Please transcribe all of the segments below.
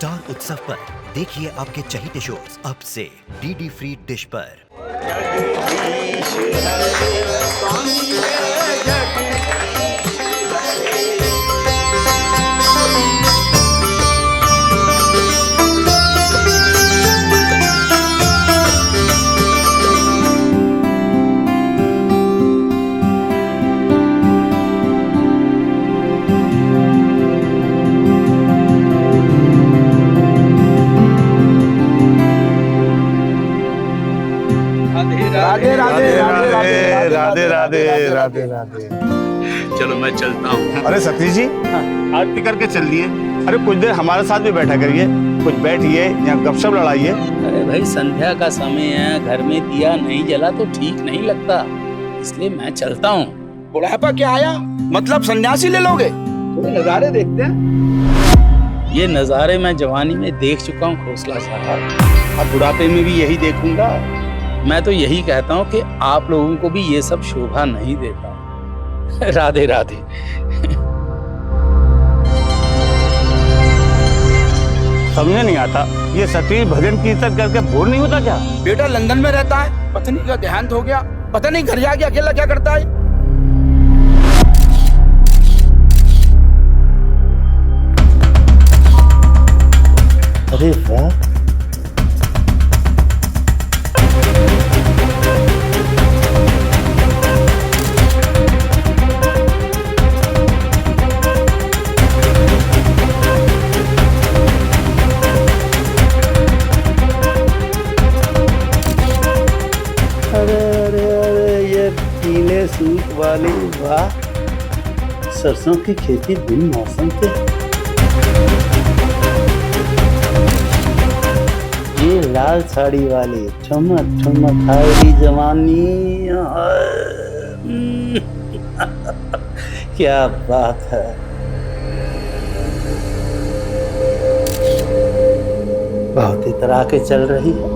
Star उत्सव पर देखिए आपके चहीते शोज अब से डीडी फ्री डिश पर। राधे राधे राधे राधे राधे राधे। चलो मैं चलता हूँ। अरे सतीश जी, आरती करके चल दिए। अरे कुछ देर हमारे साथ भी बैठा करिए, कुछ बैठिए यहाँ गपशप लड़ाइए। अरे भाई संध्या का समय है, घर में दिया नहीं जला तो ठीक नहीं लगता, इसलिए मैं चलता हूँ। बुढ़ापा क्या आया, मतलब सन्यासी ले लोगे? थोड़े नजारे देखते हैं। ये नजारे मैं जवानी में देख चुका हूँ खोसला साहब, अब बुढ़ापे में भी यही देखूंगा। मैं तो यही कहता हूँ कि आप लोगों को भी ये सब शोभा नहीं देता। राधे राधे। समझे नहीं आता, ये सतीश भजन कीर्तन करके बोर नहीं होता क्या? बेटा लंदन में रहता है, पत्नी का देहांत हो गया, पता नहीं घर जाके अकेला क्या करता है। अरे वाह, सूट वाली वाह, सरसों की खेती बिन मौसम पे। ये लाल साड़ी वाली ठमक ठमक हायरी जवानी। क्या बात है। बहुत इतरा के चल रही है,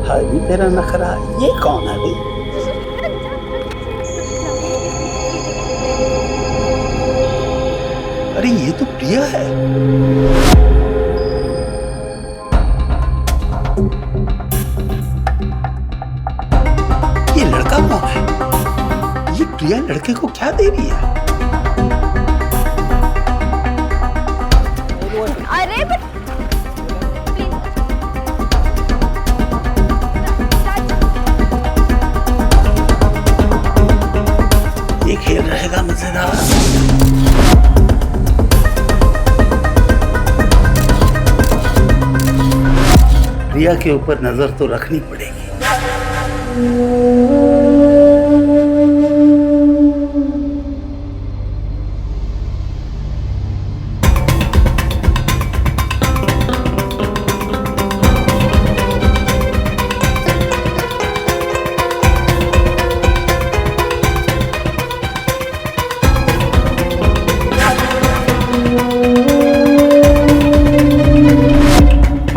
हाजी तेरा नखरा। ये कौन है भाई? अरे ये तो प्रिया है। ये लड़का कौन है? ये प्रिया लड़के को क्या दे रही है? अरे ये खेल रहेगा मजेदार। प्रिया के ऊपर नजर तो रखनी पड़ेगी।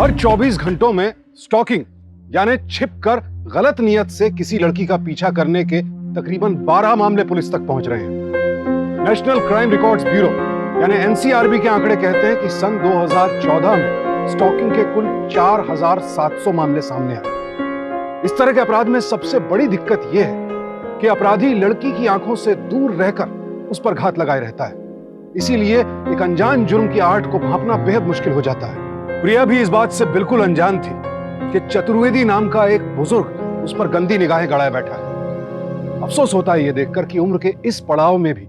हर 24 घंटों में स्टॉकिंग यानी छिपकर गलत नियत से किसी लड़की का पीछा करने के तकरीबन 12 मामले पुलिस तक पहुंच रहे हैं। नेशनल क्राइम रिकॉर्ड्स ब्यूरो यानी एनसीआरबी के आंकड़े कहते हैं कि सन 2014 में स्टॉकिंग के कुल 4700 मामले सामने आए। इस तरह के अपराध में सबसे बड़ी दिक्कत यह है कि अपराधी लड़की की आंखों से दूर रहकर उस पर घात लगाए रहता है, इसीलिए एक अनजान जुर्म की आहट को भांपना बेहद मुश्किल हो जाता है। प्रिया भी इस बात से बिल्कुल अनजान थी कि चतुर्वेदी नाम का एक बुजुर्ग उस पर गंदी निगाहें गड़ाए बैठा है। अफसोस होता है यह देखकर कि उम्र के इस पड़ाव में भी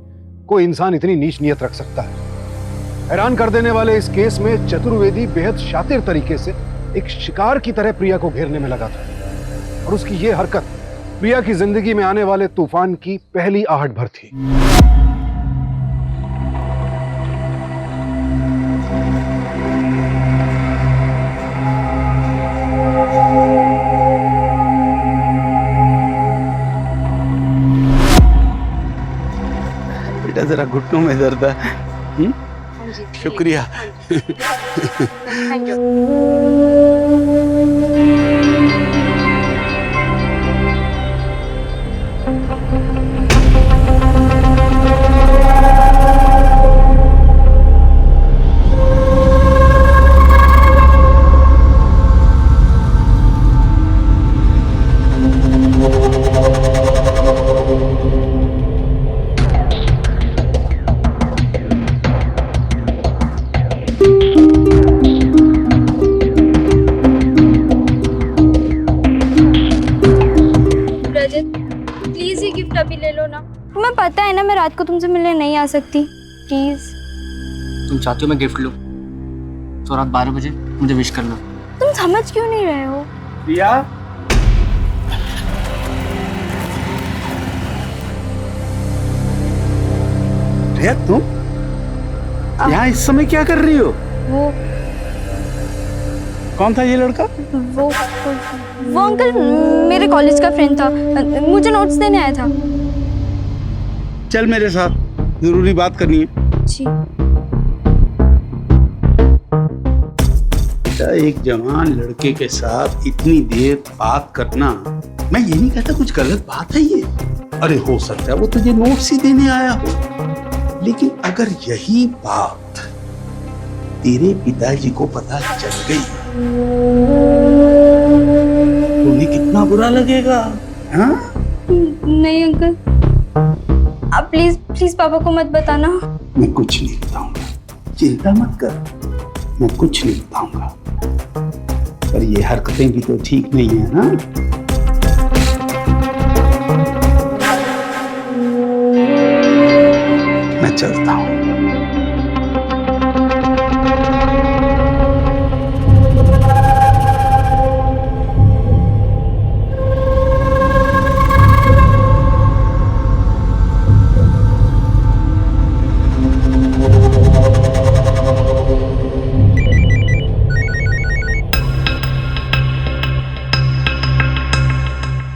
कोई इंसान इतनी नीच नियत रख सकता है। हैरान कर देने वाले इस केस में चतुर्वेदी बेहद शातिर तरीके से एक शिकार की तरह प्रिया को घेरने में लगा था, और उसकी यह हरकत प्रिया की जिंदगी में आने वाले तूफान की पहली आहट भर थी। बेटा जरा घुटनों में दर्द है। शुक्रिया। Thank you. रात को तुमसे मिलने नहीं आ सकती, प्लीज। तुम चाहती हो मैं गिफ्ट लूं तो रात 12 बजे मुझे विश कर लो। तुम समझ क्यों नहीं रहे हो? प्रिया, प्रिया तुम यहाँ इस समय क्या कर रही हो? वो कौन था ये लड़का? वो अंकल मेरे कॉलेज का फ्रेंड था, मुझे नोट्स देने आया था। चल मेरे साथ, जरूरी बात करनी है। जी। एक जवान लड़के के साथ इतनी देर बात करना, मैं ये नहीं कहता कुछ गलत बात है ये। अरे हो सकता है वो तुझे नोट्स ही देने आया हो, लेकिन अगर यही बात तेरे पिताजी को पता चल गई तो उन्हें कितना बुरा लगेगा, हाँ? नहीं अंकल, आप प्लीज प्लीज पापा को मत बताना। मैं कुछ नहीं बताऊंगा, चिंता मत कर, मैं कुछ नहीं बताऊंगा। पर ये हरकतें भी तो ठीक नहीं है ना। मैं चलता हूं।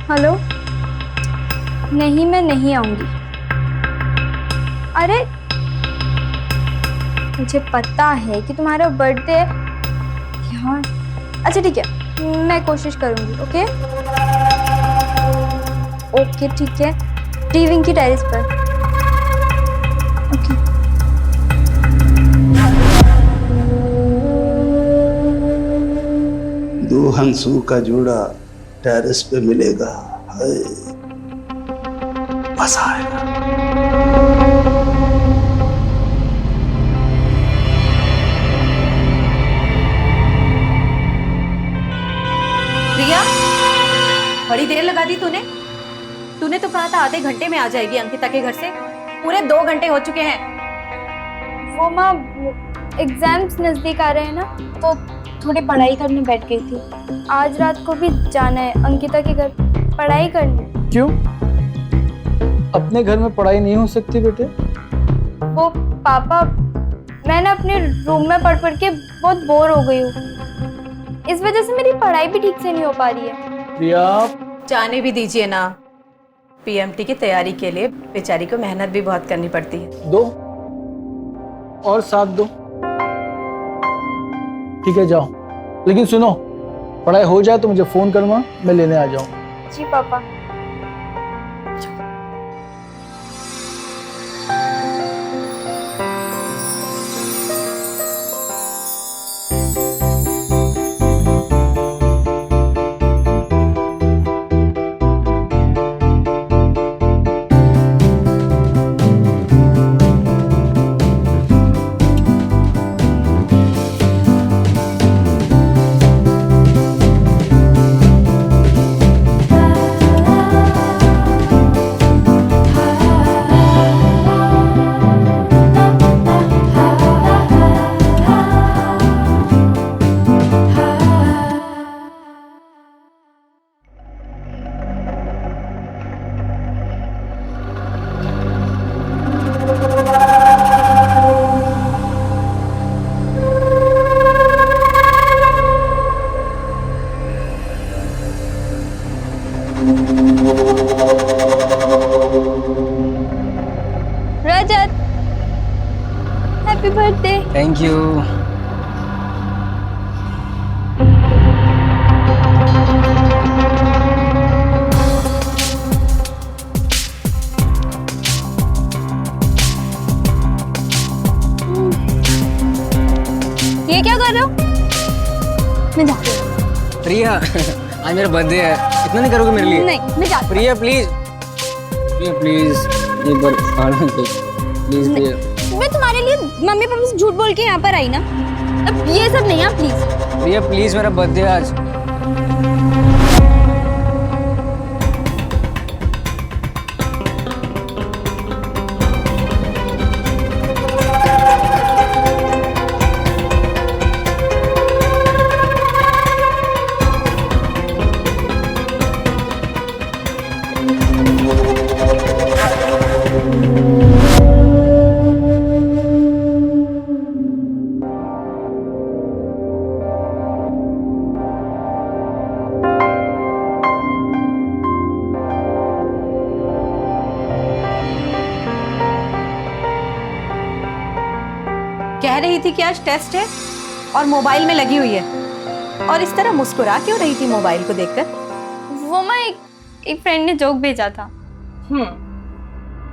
हेलो, नहीं मैं नहीं आऊंगी। अरे मुझे पता है कि तुम्हारा बर्थडे यार। अच्छा ठीक है, मैं कोशिश करूंगी। ओके ओके ठीक है, लीविंग की टेरेस पर। ओके। दो हंसों का जोड़ा टेरेस पे मिलेगा, हाय मजा आएगा। प्रिया, बड़ी देर लगा दी तूने। तूने तो कहा था आधे घंटे में आ जाएगी अंकिता के घर से, पूरे 2 घंटे हो चुके हैं। वो माँ एग्जाम्स नजदीक आ रहे हैं ना, तो थोड़ी पढ़ाई करने बैठ गई थी। आज रात को भी जाना है अंकिता के घर पढ़ाई करने। क्यों? अपने घर में पढ़ाई नहीं हो सकती बेटे? वो पापा, मैं ना अपने रूम में पढ़ के बहुत बोर हो गई हूँ। इस वजह से मेरी पढ़ाई भी ठीक से नहीं हो पा रही है। प्रिया, जाने भी दीजिए ना, पीएमटी की तैयारी के लिए बेचारी को मेहनत भी बहुत करनी पड़ती है। दो और साथ दो। ठीक है जाओ, लेकिन सुनो, पढ़ाई हो जाए तो मुझे फोन करना, मैं लेने आ जाऊँ। जी पापा। रजत, हैप्पी बर्थडे। Thank you. ये क्या कर रहे हो? मैं जाती हूँ। प्रिया, आज मेरा बर्थडे है, इतना नहीं करोगे मेरे लिए? नहीं, मैं जाती हूँ। प्रिया प्लीज, प्रिया प्लीज, एक बार खाना दे प्लीज। प्रिया, मैं तुम्हारे लिए मम्मी पापा से झूठ बोल के यहाँ पर आई ना, अब ये सब नहीं है प्लीज। प्रिया प्लीज, मेरा बर्थडे है आज। कह रही थी कि आज टेस्ट है और मोबाइल में लगी हुई है, और इस तरह मुस्कुरा क्यों रही थी मोबाइल को देखकर? वो मैं एक फ्रेंड ने जोक भेजा था।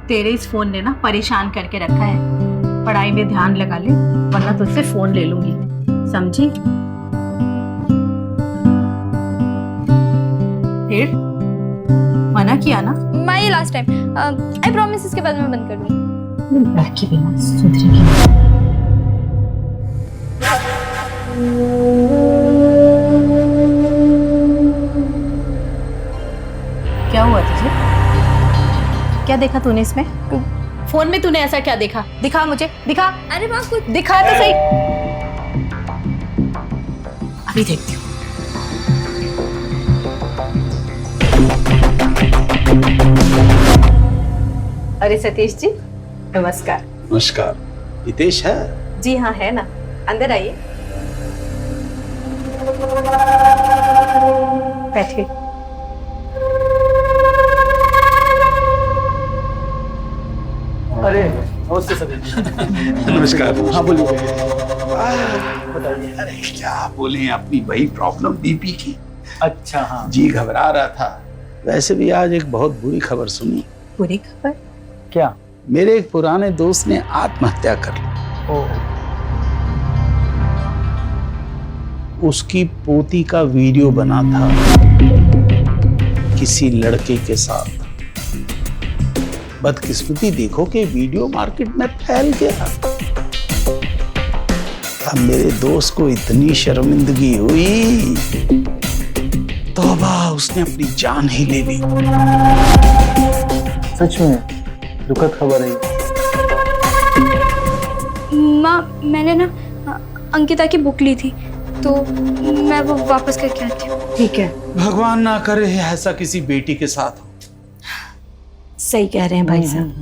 तेरे इस फोन ने ना परेशान करके रखा है। पढ़ाई में ध्यान लगा ले, वरना तुझसे फोन ले लूंगी, समझी? फिर मना किया ना? My last time, I promise इसके बाद मैं बंद कर दूंगी। लड़की भी ना सुधरेगी। क्या हुआ तुझे? क्या देखा तूने इसमें? फोन में तूने ऐसा क्या देखा? दिखा मुझे, दिखा। अरे माँ कुछ दिखा तो सही। अभी देखती हूँ। अरे सतीश जी, नमस्कार। नमस्कार। हितेश है? जी हाँ, है ना। अंदर आइए, बैठिए। अरे नमस्ते सर। नमस्कार। हाँ बोलिए। अरे क्या बोले, अपनी वही प्रॉब्लम बीपी की। अच्छा हाँ। जी घबरा रहा था। वैसे भी आज एक बहुत बुरी खबर सुनी। बुरी खबर? क्या? मेरे एक पुराने दोस्त ने आत्महत्या कर ली। उसकी पोती का वीडियो बना था किसी लड़के के साथ। बदकिस्मती देखो कि वीडियो मार्केट में फैल गया। अब मेरे दोस्त को इतनी शर्मिंदगी हुई, तौबा, उसने अपनी जान ही ले ली। सच में दुखद खबर है। माँ, मैंने ना अंकिता की बुक ली थी, तो मैं वो वापस करके आती हूँ। ठीक है। भगवान ना करे ऐसा किसी बेटी के साथ हो। सही कह रहे हैं भाई साहब।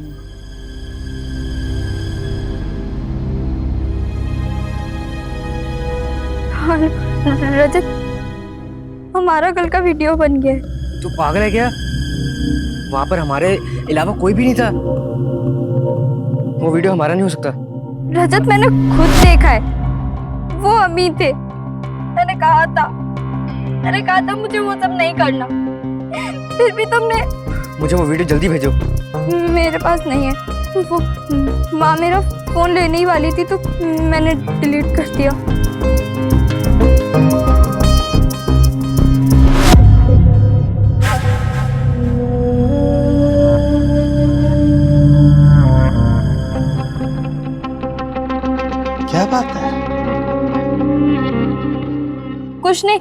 हाँ, रजत, हमारा कल का वीडियो बन गया है। तू पागल है क्या? वहां पर हमारे अलावा कोई भी नहीं था। वो वीडियो हमारा नहीं हो सकता। रजत, मैंने खुद देखा है, वो अमी थे। मैंने कहा था मुझे वो सब नहीं करना, फिर भी तुमने। मुझे वो वीडियो जल्दी भेजो। मेरे पास नहीं है वो। माँ मेरा फोन लेने ही वाली थी, तो मैंने डिलीट कर दिया। क्या बात है? कुछ नहीं,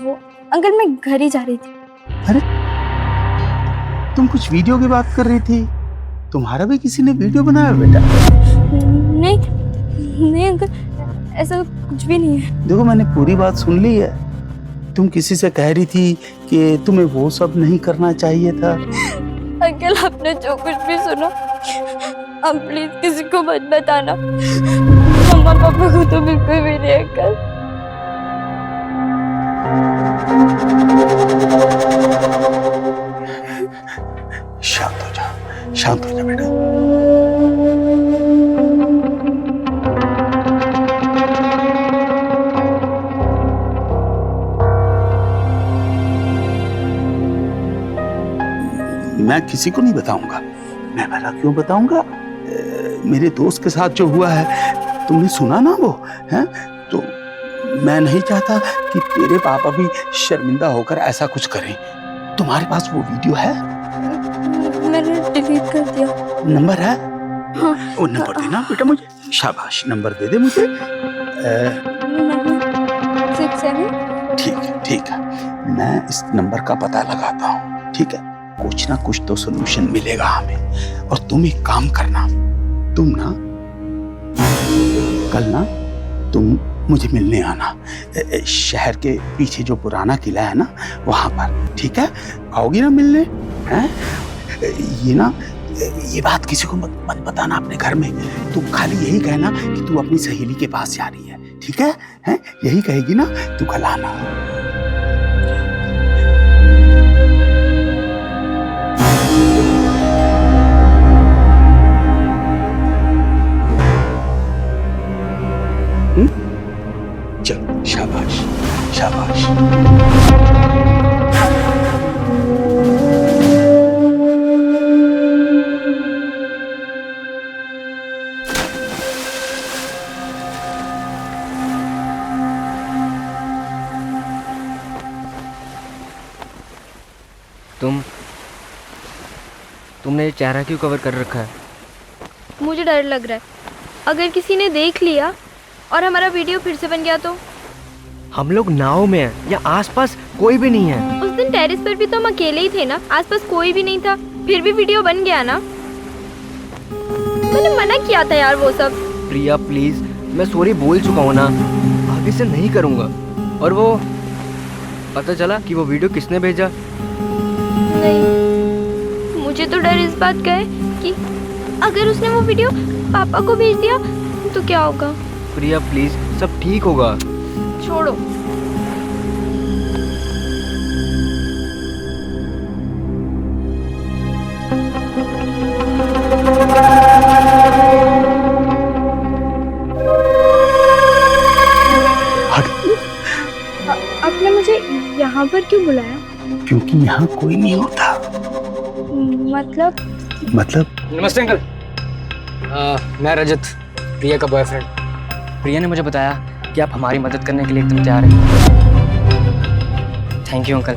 वो अंकल, मैं घर ही जा रही थी। अरे तुम कुछ वीडियो की बात कर रही थी। तुम्हारा भी किसी ने वीडियो बनाया बेटा? नहीं अंकल, ऐसा कुछ भी नहीं है। देखो, मैंने पूरी बात सुन ली है। तुम किसी से कह रही थी कि तुम्हें वो सब नहीं करना चाहिए था। अंकल, आपने जो कुछ भी सुना, आप प्लीज किसी को मत बताना। मम्मा पापा को तो बिल्कुल भी नहीं अंकल। शांत हो जा बेटा। मैं किसी को नहीं बताऊंगा। मैं भला क्यों बताऊंगा? मेरे दोस्त के साथ जो हुआ है, तुमने सुना ना वो, है? तो मैं नहीं चाहता कि तेरे पापा भी शर्मिंदा होकर ऐसा कुछ करें। तुम्हारे पास वो वीडियो है? मैंने डिलीट कर दिया। नंबर है? हाँ। वो नंबर देना बेटा मुझे। शाबाश, नंबर दे दे मुझे। 967। ठीक है, मैं इस नंबर का पता लगाता हूँ। ठीक है, कुछ ना कुछ तो सोल्यूशन मिलेगा हमें। और तुम एक काम करना, तुम ना कल ना तुम मुझे मिलने आना, शहर के पीछे जो पुराना किला है ना, वहां पर। ठीक है? आओगी ना मिलने? हैं? ये बात किसी को मत बताना अपने घर में। तू खाली यही कहना कि तू अपनी सहेली के पास जा रही है। ठीक है? हैं? यही कहेगी ना, तू कल आना। शाबाश शाबाश। तुमने ये चेहरा क्यों कवर कर रखा है? मुझे डर लग रहा है, अगर किसी ने देख लिया और हमारा वीडियो फिर से बन गया तो। हम लोग नाव में हैं, या आसपास कोई भी नहीं है। उस दिन टेरेस पर भी तो हम अकेले ही थे ना, आसपास कोई भी नहीं था, फिर भी वीडियो बन गया ना। मैंने मना किया था यार वो सब। प्रिया प्लीज, मैं सॉरी बोल चुका हूँ ना, आगे से नहीं करूँगा। और वो पता चला कि वो वीडियो किसने भेजा? नहीं, मुझे तो डर इस बात का है कि अगर उसने वो वीडियो पापा को भेज दिया तो क्या होगा। प्रिया प्लीज, सब ठीक होगा। छोड़ो। आपने मुझे यहाँ पर क्यों बुलाया? क्योंकि यहाँ कोई नहीं होता। मतलब नमस्ते अंकल, मैं रजत, प्रिया का बॉयफ्रेंड। प्रिया ने मुझे बताया कि आप हमारी मदद करने के लिए एकदम तैयार हैं। Thank you uncle.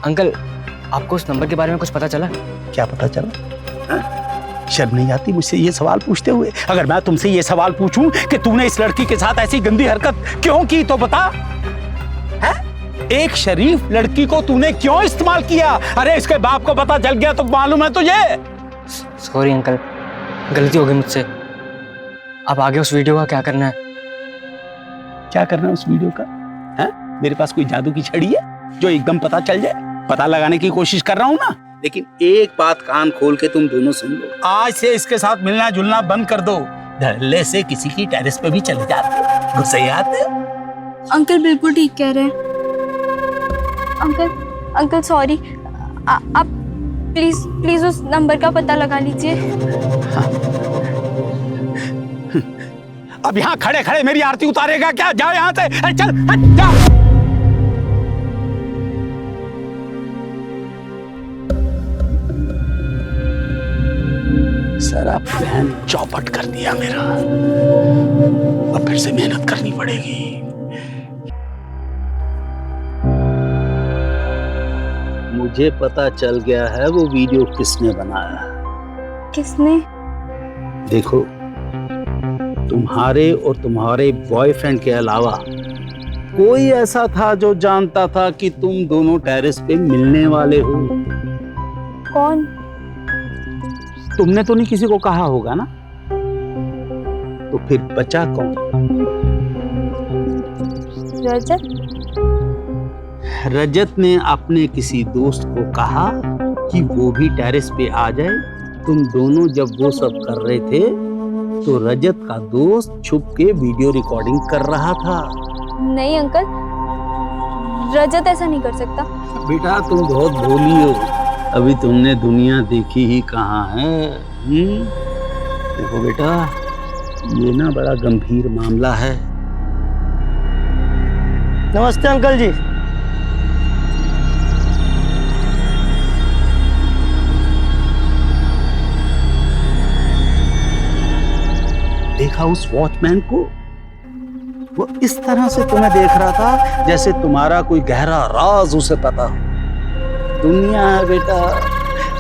अंकल, आपको उस नंबर के बारे में कुछ पता चला? क्या पता चला? शर्म नहीं आती मुझसे ये सवाल पूछते हुए? अगर मैं तुमसे ये सवाल पूछूं कि तूने इस लड़की के साथ ऐसी गंदी हरकत क्यों की तो बता। है? एक शरीफ लड़की को तूने क्यों इस्तेमाल किया? अरे इसके बाप को पता चल गया तो मालूम है तुझे। सॉरी अंकल, गलती हो गई मुझसे। अब आगे उस वीडियो का क्या करना है? क्या करना है उस वीडियो का? है? मेरे पास कोई जादू की छड़ी है जो एकदम पता चल जाए? पता लगाने की कोशिश कर रहा हूं ना, लेकिन एक बात कान खोल के तुम दोनों सुन लो। आज से इसके साथ मिलना जुलना बंद कर दो। धड़ल्ले से किसी की टेरेस पे भी चले जाते, गुस्से आते। अंकल बिल्कुल ठीक कह रहे हैं। अंकल सॉरी, आप प्लीज उस नंबर का पता लगा लीजिए। अब यहाँ खड़े खड़े मेरी आरती उतारेगा क्या? जाओ यहाँ से, चल जा। सारा प्लान चौपट कर दिया मेरा। अब फिर से मेहनत करनी पड़ेगी। मुझे पता चल गया है वो वीडियो किसने बनाया। किसने? देखो, तुम्हारे और तुम्हारे बॉयफ्रेंड के अलावा कोई ऐसा था जो जानता था कि तुम दोनों टेरेस पे मिलने वाले हो? कौन? तुमने तो नहीं किसी को कहा होगा ना? तो फिर बचा कौन? रजत। रजत ने अपने किसी दोस्त को कहा कि वो भी टेरेस पे आ जाए। तुम दोनों जब वो सब कर रहे थे तो रजत का दोस्त छुप के वीडियो रिकॉर्डिंग कर रहा था। नहीं अंकल, रजत ऐसा नहीं कर सकता। बेटा तुम बहुत भोली हो, अभी तुमने दुनिया देखी ही कहाँ है। देखो बेटा, ये ना बड़ा गंभीर मामला है। नमस्ते अंकल जी। देखा उस वॉचमैन को? वो इस तरह से तुम्हें देख रहा था जैसे तुम्हारा कोई गहरा राज उसे पता हो। दुनिया है बेटा,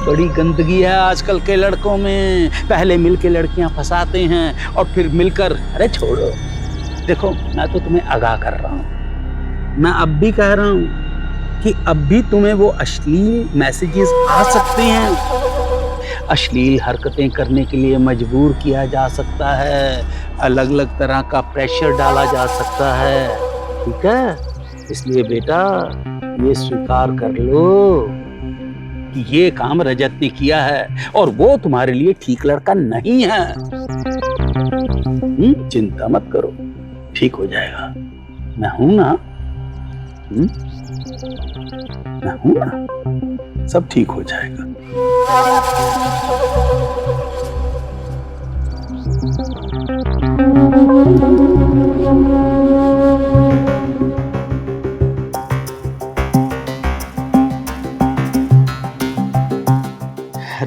बड़ी गंदगी है आजकल के लड़कों में। पहले मिलके लड़कियां फंसाते हैं और फिर मिलकर, अरे छोड़ो। देखो, मैं तो तुम्हें आगाह कर रहा हूं। मैं अब भी कह रहा हूं कि अब भी तुम्हें वो अश्लील मैसेजेस आ सकते हैं। अश्लील हरकतें करने के लिए मजबूर किया जा सकता है, अलग अलग तरह का प्रेशर डाला जा सकता है। ठीक है? इसलिए बेटा ये स्वीकार कर लो कि ये काम रजत ने किया है और वो तुम्हारे लिए ठीक लड़का नहीं है। चिंता मत करो, ठीक हो जाएगा। मैं हूं ना? मैं हूं ना? सब ठीक हो जाएगा।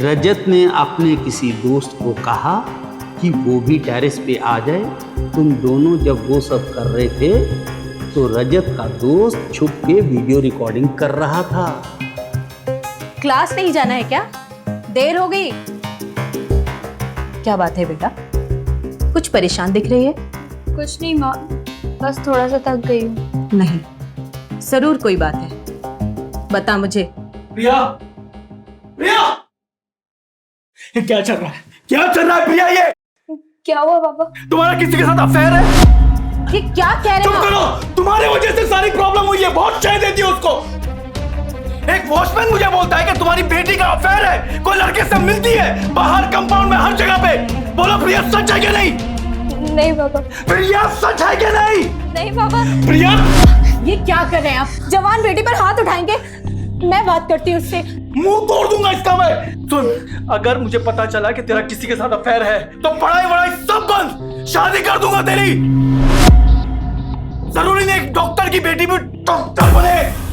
रजत ने अपने किसी दोस्त को कहा कि वो भी टेरेस पे आ जाए। तुम दोनों जब वो सब कर रहे थे तो रजत का दोस्त छुप के वीडियो रिकॉर्डिंग कर रहा था। क्लास नहीं जाना है क्या? देर हो गई। क्या बात है बेटा, कुछ परेशान दिख रही है? कुछ नहीं माँ, बस थोड़ा सा थक गई हूँ। नहीं, जरूर कोई बात है, बता मुझे। प्रिया, प्रिया, ये क्या चल रहा है? क्या चल रहा है प्रिया? ये क्या हुआ पापा? तुम्हारा किसी के साथ अफेयर है? ये क्या कह रहे चुप हो? करो, तुम्हारे वजह से सारी प्रॉब्लम हुई है। बहुत चाय देती है उसको। एक वॉचमैन मुझे बोलता है कि तुम्हारी बेटी का अफेयर है, कोई लड़के से मिलती है बाहर कंपाउंड में, हर जगह पे। बोलो प्रिया, सच है कि नहीं? नहीं पापा। प्रिया, सच है कि नहीं? नहीं पापा। प्रिया, ये क्या कर रहे हैं आप? जवान बेटी पर हाथ उठाएंगे? मैं बात करती हूँ उससे। मुंह तोड़ दूंगा इसका मैं। सुन, अगर मुझे पता चला कि तेरा किसी के साथ अफेयर है तो पढ़ाई वढ़ाई सब बंद, शादी कर दूंगा तेरी। जरूरी नहीं एक डॉक्टर की बेटी भी डॉक्टर बने।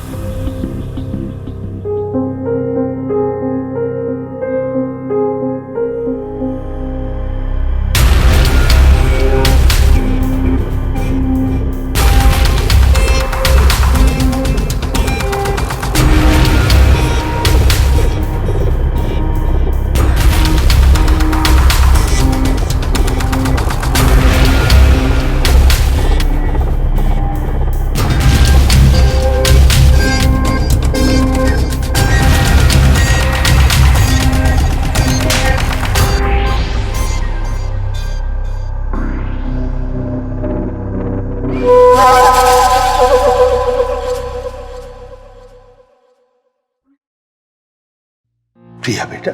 प्रिया बेटा,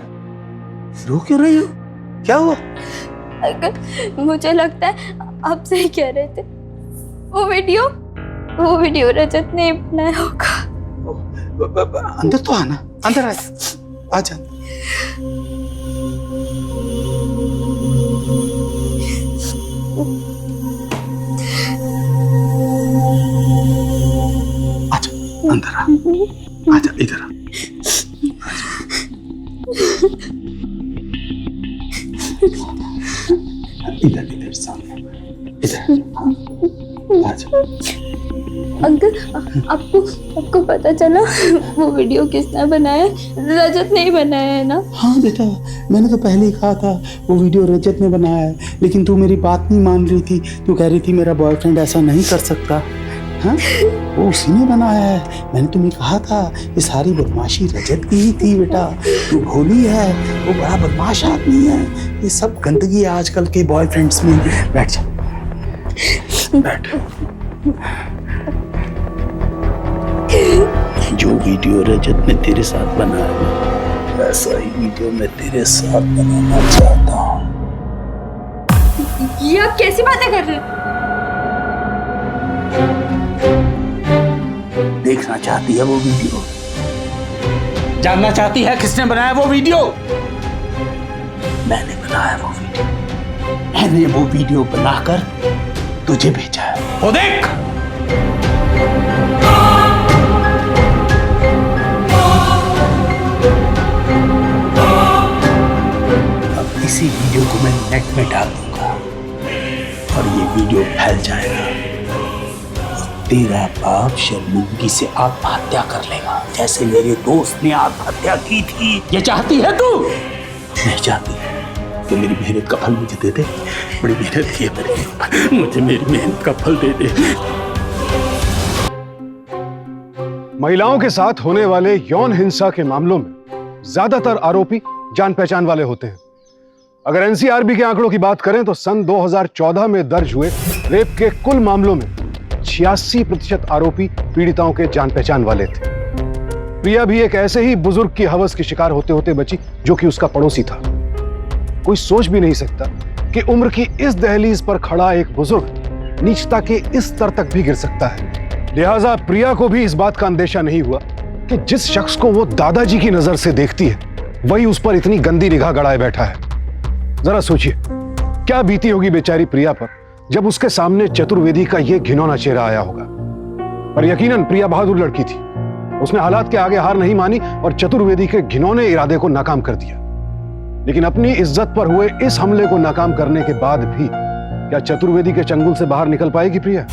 रो क्यों रही हो? क्या हुआ? अगर मुझे लगता है आप सही कह रहे थे, वो वीडियो रजत ने बनाया होगा। अंदर तो आना, अंदर आ जा। आजा, अंदर आ, आजा, इधर आ। इधर सामने, इधर आजा। अंकल, आपको पता चला वो वीडियो किसने बनाया? रजत ने ही बनाया है ना? हाँ बेटा, मैंने तो पहले ही कहा था वो वीडियो रजत ने बनाया है, लेकिन तू मेरी बात नहीं मान रही थी। तू कह रही थी मेरा बॉयफ्रेंड ऐसा नहीं कर सकता। हाँ, वो उसी ने बनाया है। मैंने तुम्हें कहा था ये सारी बदमाशी रजत की ही थी बेटा। तू भोली है, वो बड़ा बदमाश आदमी है। ये सब गंदगी है आजकल के बॉयफ्रेंड्स में। बैठ जा, बैठ। जो वीडियो रजत ने तेरे साथ बनाया, वैसा ही वीडियो मैं तेरे साथ बनाना चाहता हूँ। ये आप कैसी बातें कर रहे हैं? देखना चाहती है वो वीडियो? जानना चाहती है किसने बनाया वो वीडियो? मैंने बनाया वो वीडियो। मैंने वो वीडियो बनाकर तुझे भेजा है। वो देख। अब इसी वीडियो को मैं नेट में डाल दूंगा और ये वीडियो फैल जाएगा। तेरा बाप शर्मिंदगी से आत्महत्या कर लेगा, जैसे मेरे दोस्त ने आत्महत्या की थी। ये चाहती है तू? नहीं चाहती तो मेरी मेहनत का फल मुझे दे दे। बड़ी मेहनत की है मैंने, मुझे मेरी मेहनत का फल दे दे। महिलाओं के साथ होने वाले यौन हिंसा के मामलों में ज्यादातर आरोपी जान पहचान वाले होते हैं। अगर एनसीआरबी के आंकड़ों की बात करें तो सन 2014 में दर्ज हुए रेप के कुल मामलों में 86% आरोपी पीड़िताओं के जान पहचान वाले थे। प्रिया भी एक ऐसे ही बुजुर्ग की हवस की शिकार होते होते बची जो कि उसका पड़ोसी था। कोई सोच भी नहीं सकता कि उम्र की इस दहलीज पर खड़ा एक बुजुर्ग नीचता के इस स्तर तक भी गिर सकता है। लिहाजा प्रिया को भी इस बात का अंदेशा नहीं हुआ कि जिस शख्स को वो दादाजी की नजर से देखती है वही उस पर इतनी गंदी निगाह गड़ाए बैठा है। जरा सोचिए क्या बीती होगी बेचारी प्रिया पर जब उसके सामने चतुर्वेदी का यह घिनौना चेहरा आया होगा। पर यकीनन प्रिया बहादुर लड़की थी। उसने हालात के आगे हार नहीं मानी और चतुर्वेदी के घिनौने इरादे को नाकाम कर दिया। लेकिन अपनी इज्जत पर हुए इस हमले को नाकाम करने के बाद भी क्या चतुर्वेदी के चंगुल से बाहर निकल पाएगी प्रिया?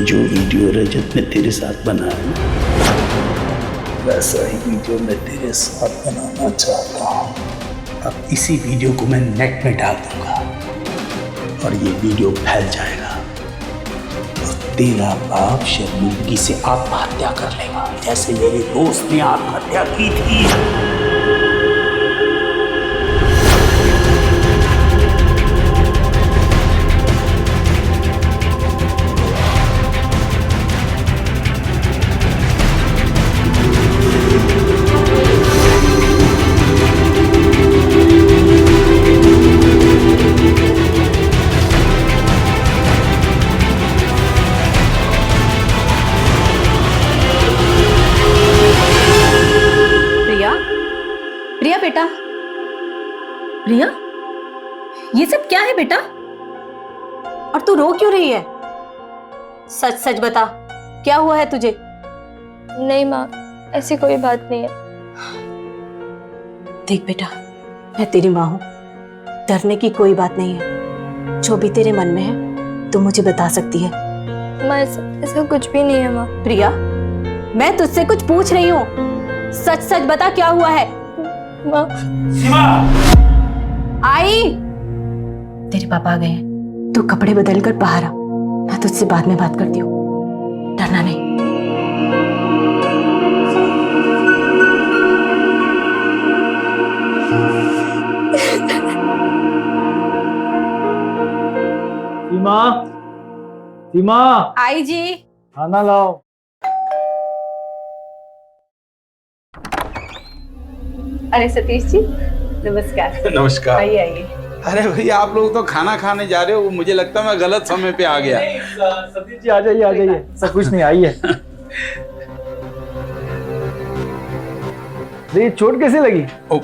जो वीडियो रजत ने तेरे साथ बनाया वैसा ही वीडियो मैं तेरे साथ बनाना चाहता हूँ। अब इसी वीडियो को मैं नेट में डाल दूंगा और ये वीडियो फैल जाएगा और तेरा बाप शर्मिंदगी से आत्महत्या कर लेगा, जैसे मेरे दोस्त ने आत्महत्या की थी। प्रिया बेटा, प्रिया ये सब क्या है बेटा? और तू रो क्यों रही है? सच सच बता, क्या हुआ है तुझे? नहीं माँ, ऐसी कोई बात नहीं है। देख बेटा, मैं तेरी माँ हूं, डरने की कोई बात नहीं है। जो भी तेरे मन में है तू मुझे बता सकती है। माँ ऐसा कुछ भी नहीं है माँ। प्रिया, मैं तुझसे कुछ पूछ रही हूँ, सच सच बता क्या हुआ है? माँ आई, तेरे पापा आ गए हैं, तू कपड़े बदल कर बाहर आ, मैं तुझसे बाद में बात करती हूँ, डरना नहीं। सीमा, सीमा, आई जी। खाना लाओ। अरे सतीश जी, नमस्कार। नमस्कार। आइए आइए। अरे भैया, आप लोग तो खाना खाने जा रहे हो, मुझे लगता है मैं गलत समय पे आ गया। सतीश जी आ जाइए, सब कुछ नहीं, आइए। ये चोट कैसे लगी? ओ,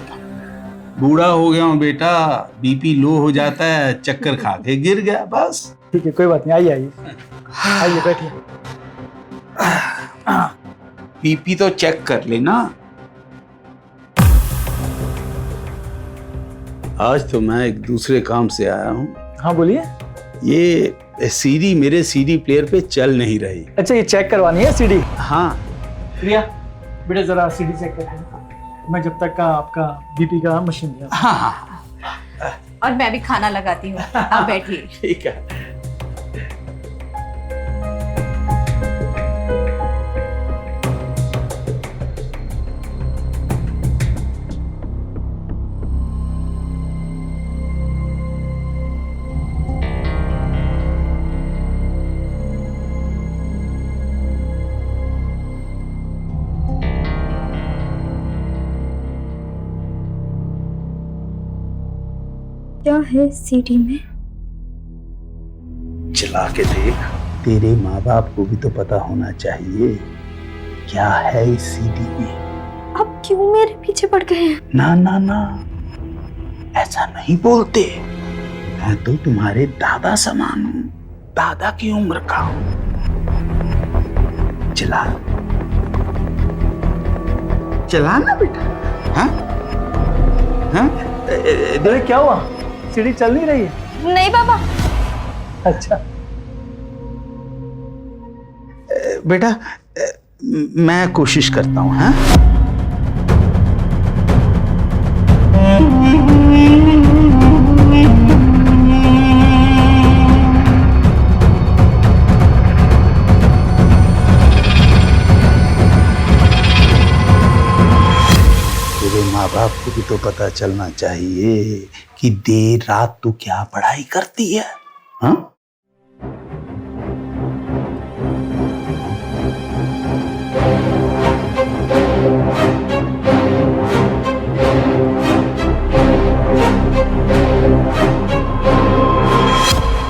बूढ़ा हो गया हूँ बेटा, बीपी लो हो जाता है, चक्कर खा के गिर गया बस। ठीक है, कोई बात नहीं, आइए आइए बैठिए। बीपी तो चेक कर लेना। आज तो मैं एक दूसरे काम से आया हूँ। हाँ बोलिए। ये सीडी मेरे सीडी प्लेयर पे चल नहीं रही। अच्छा, ये चेक करवानी है सीडी? हाँ। प्रिया बेटा, जरा सीडी चेक करते हैं, मैं जब तक का आपका बीपी का मशीन लिया। हाँ, और मैं भी खाना लगाती हूँ, आप बैठिए। ठीक है। क्या है सीडी में? चला के देख, तेरे माँ बाप को भी तो पता होना चाहिए क्या है इस सीडी में। आप क्यों मेरे पीछे पड़ गए हैं? ना ना ना, ऐसा नहीं बोलते। मैं तो तुम्हारे दादा समान हूँ, दादा की उम्र का हूँ। चला चला ना बेटा। हाँ हाँ, अरे क्या हुआ, सीढ़ी चल नहीं रही है? नहीं पापा। अच्छा बेटा, मैं कोशिश करता हूँ। हाँ, माँ बाप को भी तो पता चलना चाहिए कि देर रात तू क्या पढ़ाई करती है। हाँ?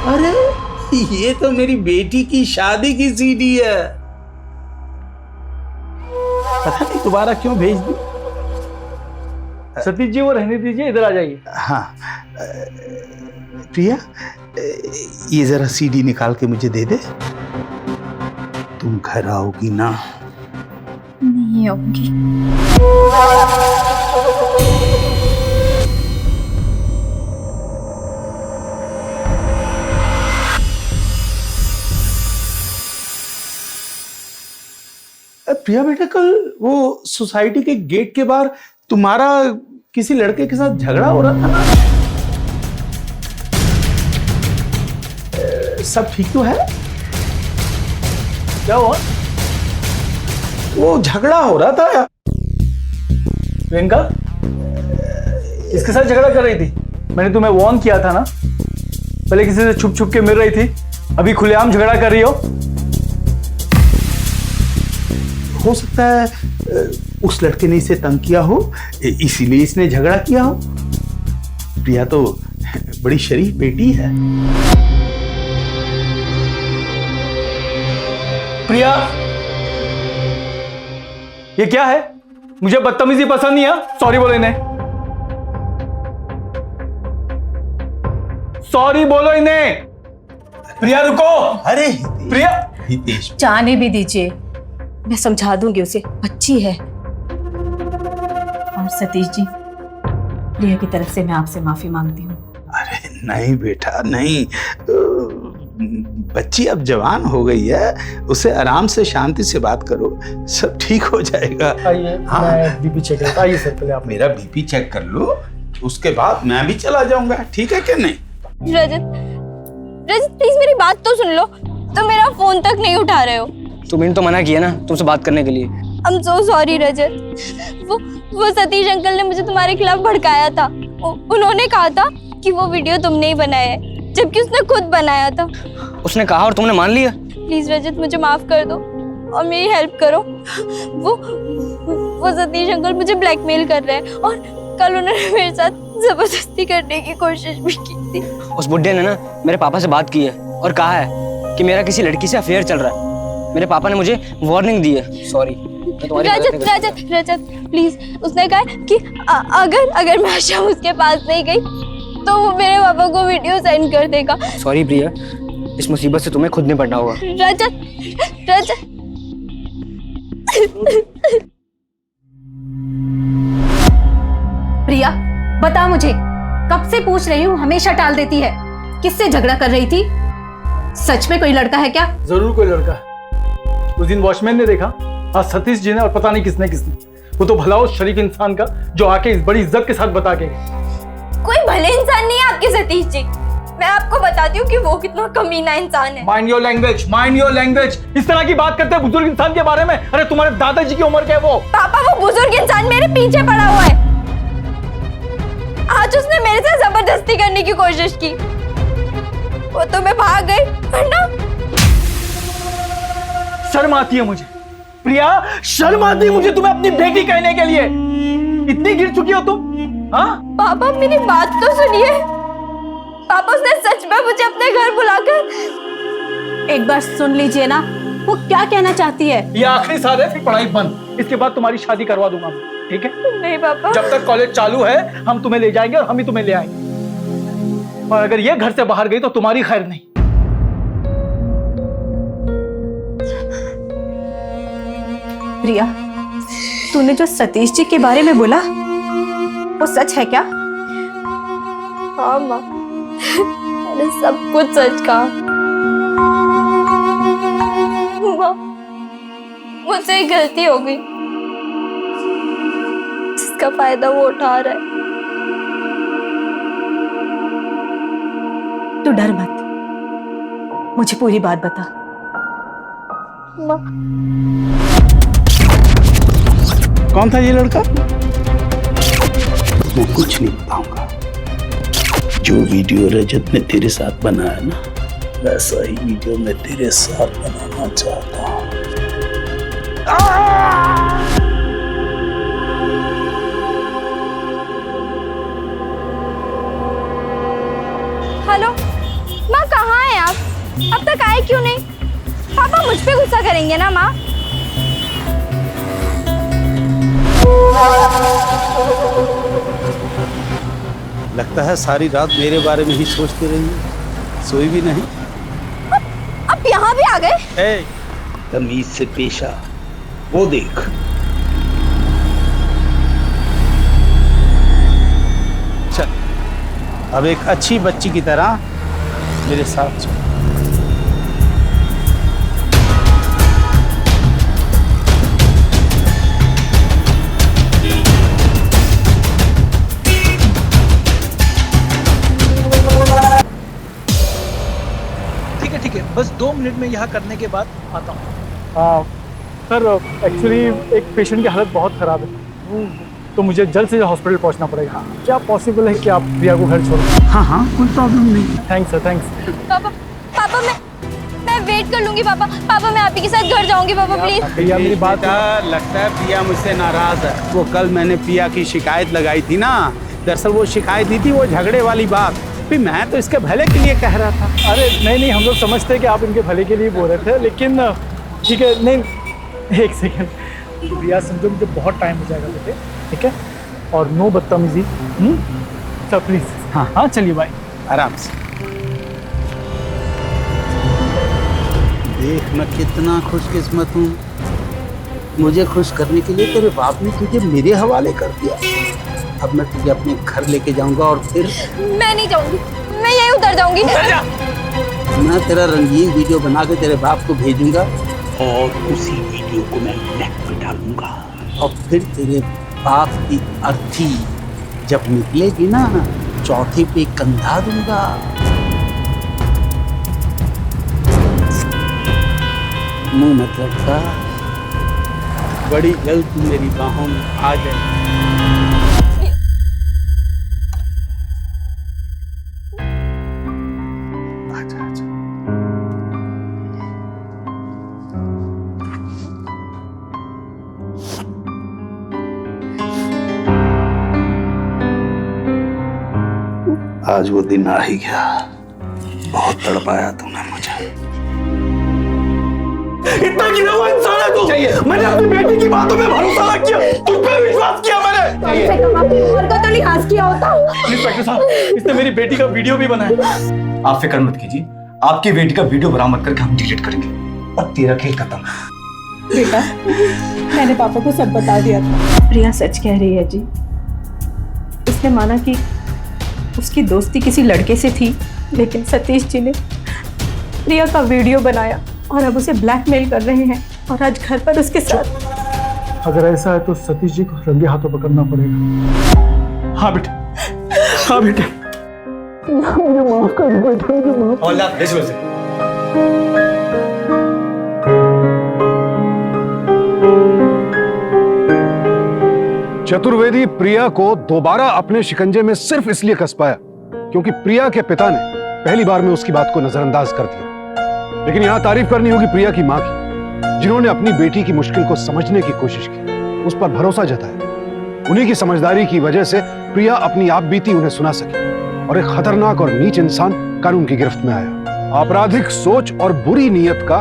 अरे ये तो मेरी बेटी की शादी की सीडी है। पता नहीं दोबारा क्यों भेज दी। सतीश जी, वो रहने दीजिए, इधर आ जाइए। हाँ, प्रिया ये जरा सीडी निकाल के मुझे दे दे। तुम घर आओगी ना? नहीं आऊंगी। प्रिया बेटा, कल वो सोसाइटी के गेट के बाहर तुम्हारा किसी लड़के के साथ झगड़ा हो रहा था ना? सब ठीक तो है? क्या हुआ? वो झगड़ा हो रहा था। प्रियंका किसके साथ झगड़ा कर रही थी? मैंने तुम्हें वार्न किया था ना, पहले किसी से छुप छुप के मिल रही थी, अभी खुलेआम झगड़ा कर रही हो सकता है उस लड़के ने इसे तंग किया हो, इसीलिए इसने झगड़ा किया हो। प्रिया तो बड़ी शरीफ बेटी है। प्रिया, ये क्या है? मुझे बदतमीजी पसंद नहीं है। सॉरी बोलो इन्हें, सॉरी बोलो इन्हें। प्रिया रुको। अरे प्रिया, हितेश, जाने भी दीजिए, मैं समझा दूंगी उसे, बच्ची है। और सतीश जी, प्रिया की तरफ से मैं आपसे माफी मांगती हूँ। अरे नहीं बेटा नहीं, बच्ची अब जवान हो गई है, उसे आराम से शांति से बात करो, सब ठीक हो जाएगा। आइए, हाँ। मैं बीपी चेक करता। आइए सर, पहले आप। मेरा बीपी चेक कर लो, उसके बाद मैं भी चला जाऊंगा, ठीक है कि नहीं? रजत, रजत प्लीज मेरी बात तो सुन लो। तुम मेरा फोन तक नहीं उठा रहे हो। तुमने तो मना किया ना तुमसे बात करने के लिए। आई एम सो सॉरी रजत। वो सतीश अंकल ने मुझे तुम्हारे खिलाफ भड़काया था। उन्होंने कहा था कि वो वीडियो तुमने ही बनाया है, जबकि उसने खुद बनाया था। उसने कहा और तुमने मान लिया? प्लीज रजत, मुझे माफ कर दो और मेरी हेल्प करो। वो सतीश अंकल मुझे ब्लैकमेल कर रहे हैं और कल उन्होंने मेरे साथ जबरदस्ती करने की कोशिश भी की थी। उस बुड्ढे ने ना मेरे पापा से बात की है और कहा है कि मेरा किसी लड़की से अफेयर चल रहा है। मेरे पापा ने मुझे वार्निंग दी है। सॉरी। रजत प्लीज, उसने कहा कि अगर मैं शाम उसके पास नहीं गई तो वो मेरे पापा को वीडियो सेंड कर देगा। सॉरी प्रिया, इस मुसीबत से तुम्हें खुद निपटना होगा। रजत प्रिया बता मुझे, कब से पूछ रही हूँ, हमेशा टाल देती है। किससे झगड़ा कर रही थी? सच में कोई लड़का है क्या? जरूर कोई लड़का है। उस दिन वॉचमैन ने देखा, आज सतीश जी ने, और पता नहीं किसने। वो तो भला उस शरीफ इंसान का जो आके इस बड़ी इज्जत के साथ बता के गए। कोई भले इंसान नहीं है आपके सतीश जी। मैं आपको बताती हूँ कि वो कितना कमीना इंसान है। Mind your language, mind your language. इस तरह की बात करते हैं बुजुर्ग इंसान के बारे में। अरे तुम्हारे दादाजी की उम्र क्या है वो? पापा, वो बुजुर्ग इंसान मेरे पीछे पड़ा हुआ है। आज उसने मेरे से जबरदस्ती करने की कोशिश की, वो तो मैं भाग गई, वरना। शर्म आती है मुझे प्रिया, शर्म आती है मुझे तुम्हें अपनी बेटी कहने के लिए। इतनी गिर चुकी हो तुम? हाँ पापा, मेरी बात तो सुनिए। पापा, उसने सच में मुझे अपने घर बुलाकर। एक बार सुन लीजिए ना, वो क्या कहना चाहती है। ये आखिरी साल है, फिर पढ़ाई बंद। इसके बाद तुम्हारी शादी करवा दूंगा मैं, ठीक है? नहीं पापा, जब तक कॉलेज चालू है हम तुम्हें ले जाएंगे और हम ही तुम्हें ले आएंगे। और अगर ये घर से बाहर गई तो तुम्हारी खैर नहीं। प्रिया, तूने जो सतीश जी के बारे में बोला वो सच है क्या? हाँ माँ, मैंने सब कुछ सच कहा। माँ, मुझसे एक गलती हो गई जिसका फायदा वो उठा रहा है। तू डर मत, मुझे पूरी बात बता। माँ, कौन था ये लड़का? मैं कुछ नहीं बताऊंगा। जो वीडियो रजत ने तेरे साथ बनाया ना, वैसा ही वीडियो मैं तेरे साथ बनाना चाहता हूँ। हेलो माँ, कहाँ हैं आप? अब तक आए क्यों नहीं? पापा मुझ पे गुस्सा करेंगे ना माँ? लगता है सारी रात मेरे बारे में ही सोचती रही। सोई भी नहीं। आप यहाँ भी आ गए? ए, तमीज से पेश आ, वो देख। चल, अब एक अच्छी बच्ची की तरह मेरे साथ चल। ठीक है, बस 2 मिनट में यहाँ करने के बाद आता हूँ। सर एक्चुअली एक पेशेंट की हालत बहुत ख़राब है, तो मुझे जल्द से जल्द हॉस्पिटल पहुँचना पड़ेगा। क्या पॉसिबल है कि आप प्रिया को घर छोड़? हाँ, कोई प्रॉब्लम नहीं। Thanks sir, thanks. पापा मैं वेट कर लूंगी। पापा मैं आप ही के साथ घर जाऊंगी। पापा प्लीज। भैया मेरी बात। बेटा, लगता है प्रिया मुझसे नाराज है। वो कल मैंने प्रिया की शिकायत लगाई थी ना, दरअसल वो शिकायत दी थी वो झगड़े वाली बात। भी मैं तो इसके भले के लिए कह रहा था। अरे नहीं, हम लोग समझते हैं कि आप इनके भले के लिए बोल रहे थे, लेकिन ठीक है। नहीं, एक सेकेंड भैया, समझो मुझे बहुत टाइम हो जाएगा बेटे, ठीक है? और नो बदतमीजी सर, प्लीज़। हाँ, चलिए बाय। आराम से। देख मैं कितना खुशकिस्मत हूँ, मुझे खुश करने के लिए तेरे बाप ने तुझे मेरे हवाले कर दिया। अब मैं तुझे अपने घर लेके जाऊंगा और फिर। मैं नहीं जाऊंगी, मैं यहीं उतर जाऊंगी। मैं तेरा रंगीन वीडियो बना के तेरे बाप को भेजूंगा और उसी वीडियो को मैं नेट पे डालूंगा और फिर तेरे बाप की अर्थी जब निकलेगी ना, चौथे पे कंधा दूंगा। मुंह मत लटका, बड़ी जल्द तू मेरी बाहों में आ जाए। आज वो दिन आ ही गया, बहुत तड़पाया तूने मुझे। इतना गिरा हुआ इंसान है तू। मैंने अपनी बेटी की बातों में भरोसा ना किया, तुझ पे विश्वास किया मैंने। कम से कम अपनी उम्र का तो लिहाज किया होता। इंस्पेक्टर साहब, इसने मेरी बेटी का वीडियो भी बनाया। आप फिक्र मत कीजिए, आपकी बेटी का वीडियो बरामद करके हम डिलीट करेंगे और तेरा खेल खत्म। बेटा, मैंने पापा को सब बता दिया था। प्रिया सच कह रही है जी। उसने माना कि उसकी दोस्ती किसी लड़के से थी, लेकिन सतीश जी ने प्रिया का वीडियो बनाया और अब उसे ब्लैकमेल कर रहे हैं और आज घर पर उसके साथ। अगर ऐसा है तो सतीश जी को रंगे हाथों पकड़ना पड़ेगा। हाँ बेटे, हाँ बेटे, मुझे माफ कर दो बेटे, मुझे माफ। औलाद भेजो उसे। चतुर्वेदी प्रिया को दोबारा अपने शिकंजे में सिर्फ इसलिए कस पाया क्योंकि प्रिया के पिता ने पहली बार में उसकी बात को नजरअंदाज कर दिया। लेकिन यहां तारीफ करनी होगी प्रिया की मां की, जिन्होंने अपनी बेटी की मुश्किल को समझने की कोशिश की, उस पर भरोसा जताया। उन्हीं की समझदारी की वजह से प्रिया अपनी आप बीती उन्हें सुना सकी और एक खतरनाक और नीच इंसान कानून की गिरफ्त में आया। आपराधिक सोच और बुरी नीयत का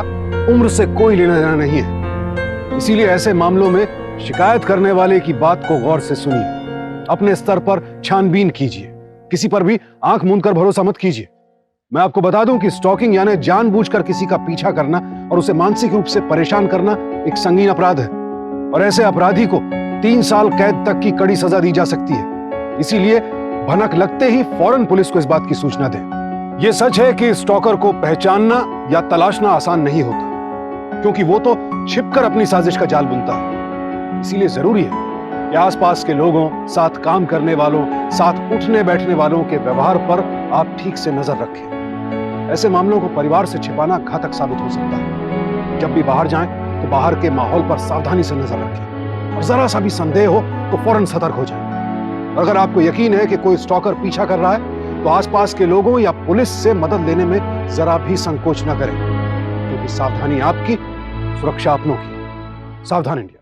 उम्र से कोई लेना देना नहीं है। इसीलिए ऐसे मामलों में शिकायत करने वाले की बात को गौर से सुनिए, अपने स्तर पर छानबीन कीजिए, किसी पर भी आंख मूंद कर भरोसा मत कीजिए। मैं आपको बता दूं कि स्टॉकिंग यानी जानबूझकर किसी का पीछा करना और उसे मानसिक रूप से परेशान करना एक संगीन अपराध है और ऐसे अपराधी को 3 साल कैद तक की कड़ी सजा दी जा सकती है। इसीलिए भनक लगते ही फौरन पुलिस को इस बात की सूचना दें। यह सच है कि स्टॉकर को पहचानना या तलाशना आसान नहीं होता, क्योंकि वो तो छिपकर अपनी साजिश का जाल बुनता है। इसीलिए जरूरी है कि आसपास के लोगों, साथ काम करने वालों, साथ उठने बैठने वालों के व्यवहार पर आप ठीक से नजर रखें। ऐसे मामलों को परिवार से छिपाना घातक साबित हो सकता है। जब भी बाहर जाएं तो बाहर के माहौल पर सावधानी से नजर रखें और जरा सा भी संदेह हो तो फौरन सतर्क हो जाएं। अगर आपको यकीन है कि कोई स्टॉकर पीछा कर रहा है तो आसपास के लोगों या पुलिस से मदद लेने में जरा भी संकोच न करें, क्योंकि सावधानी आपकी, सुरक्षा अपनों की। सावधान इंडिया।